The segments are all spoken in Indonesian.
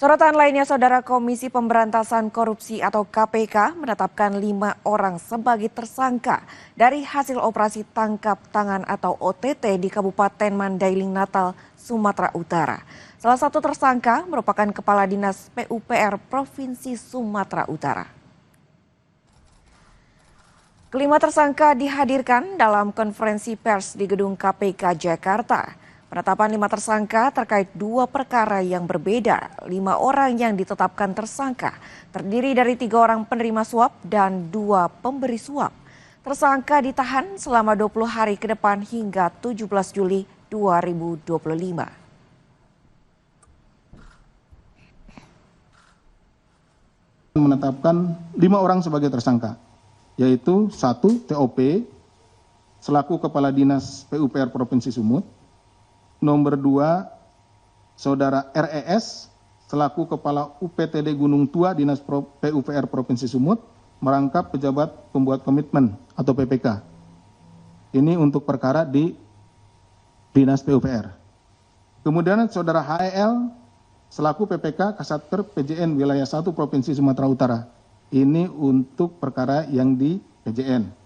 Sorotan lainnya, Saudara, Komisi Pemberantasan Korupsi atau KPK menetapkan 5 orang sebagai tersangka dari hasil operasi tangkap tangan atau OTT di Kabupaten Mandailing Natal, Sumatera Utara. Salah satu tersangka merupakan Kepala Dinas PUPR Provinsi Sumatera Utara. Kelima tersangka dihadirkan dalam konferensi pers di Gedung KPK Jakarta. Penetapan 5 tersangka terkait 2 perkara yang berbeda. 5 orang yang ditetapkan tersangka terdiri dari 3 orang penerima suap dan 2 pemberi suap. Tersangka ditahan selama 20 hari ke depan hingga 17 Juli 2025. Menetapkan 5 orang sebagai tersangka, yaitu 1. TOP selaku Kepala Dinas PUPR Provinsi Sumut. Nomor 2, Saudara RES selaku Kepala UPTD Gunung Tua Dinas PUPR Provinsi Sumut merangkap pejabat pembuat komitmen atau PPK. Ini untuk perkara di Dinas PUPR. Kemudian Saudara HEL selaku PPK Kasatker PJN Wilayah 1 Provinsi Sumatera Utara. Ini untuk perkara yang di PJN.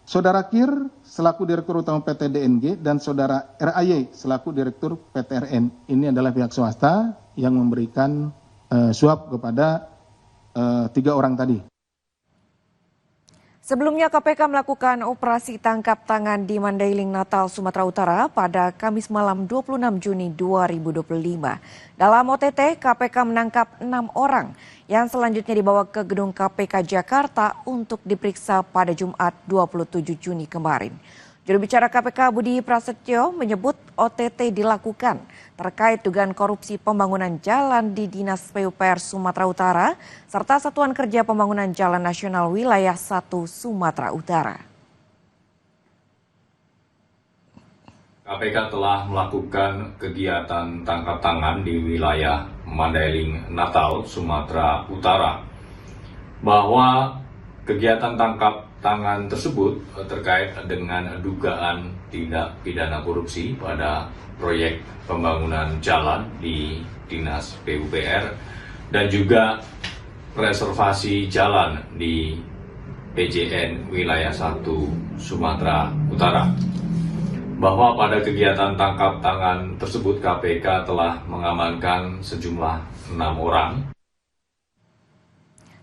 Saudara KIR selaku Direktur Utama PT DNG dan Saudara RAY selaku Direktur PTRN. Ini adalah pihak swasta yang memberikan suap kepada 3 orang tadi. Sebelumnya KPK melakukan operasi tangkap tangan di Mandailing Natal, Sumatera Utara pada Kamis malam 26 Juni 2025. Dalam OTT, KPK menangkap 6 orang yang selanjutnya dibawa ke gedung KPK Jakarta untuk diperiksa pada Jumat 27 Juni kemarin. Juru bicara KPK Budi Prasetyo menyebut OTT dilakukan terkait dugaan korupsi pembangunan jalan di Dinas PUPR Sumatera Utara serta Satuan Kerja Pembangunan Jalan Nasional Wilayah 1 Sumatera Utara. KPK telah melakukan kegiatan tangkap tangan di wilayah Mandailing Natal, Sumatera Utara, bahwa kegiatan tangkap tangan tersebut terkait dengan dugaan tindak pidana korupsi pada proyek pembangunan jalan di Dinas PUPR dan juga reservasi jalan di PJN Wilayah 1 Sumatera Utara. Bahwa pada kegiatan tangkap tangan tersebut KPK telah mengamankan sejumlah 6 orang.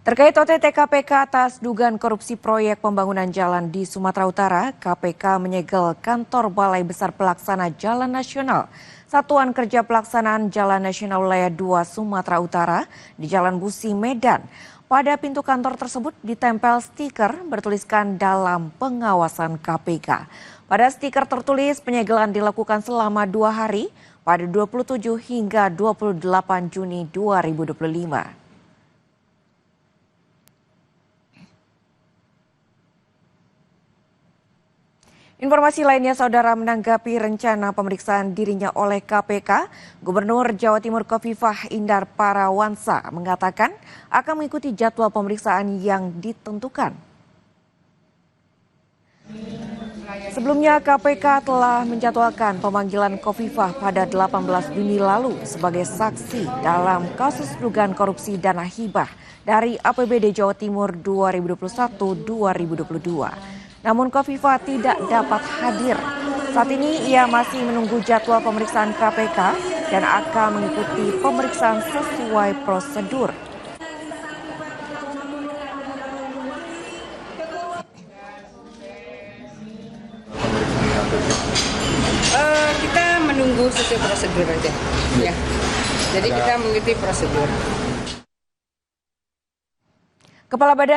Terkait OTT KPK atas dugaan korupsi proyek pembangunan jalan di Sumatera Utara, KPK menyegel kantor Balai Besar Pelaksana Jalan Nasional, Satuan Kerja Pelaksanaan Jalan Nasional Wilayah 2 Sumatera Utara di Jalan Busi, Medan. Pada pintu kantor tersebut ditempel stiker bertuliskan dalam pengawasan KPK. Pada stiker tertulis penyegelan dilakukan selama 2 hari pada 27 hingga 28 Juni 2025. Informasi lainnya, Saudara, menanggapi rencana pemeriksaan dirinya oleh KPK, Gubernur Jawa Timur Khofifah Indar Parawansa mengatakan akan mengikuti jadwal pemeriksaan yang ditentukan. Sebelumnya KPK telah menjadwalkan pemanggilan Khofifah pada 18 Juni lalu sebagai saksi dalam kasus dugaan korupsi dana hibah dari APBD Jawa Timur 2021-2022. Namun Khofifah tidak dapat hadir. Saat ini ia masih menunggu jadwal pemeriksaan KPK dan akan mengikuti pemeriksaan sesuai prosedur. Kita menunggu sesuai prosedur aja, ya. Jadi kita mengikuti prosedur. Kepala Badan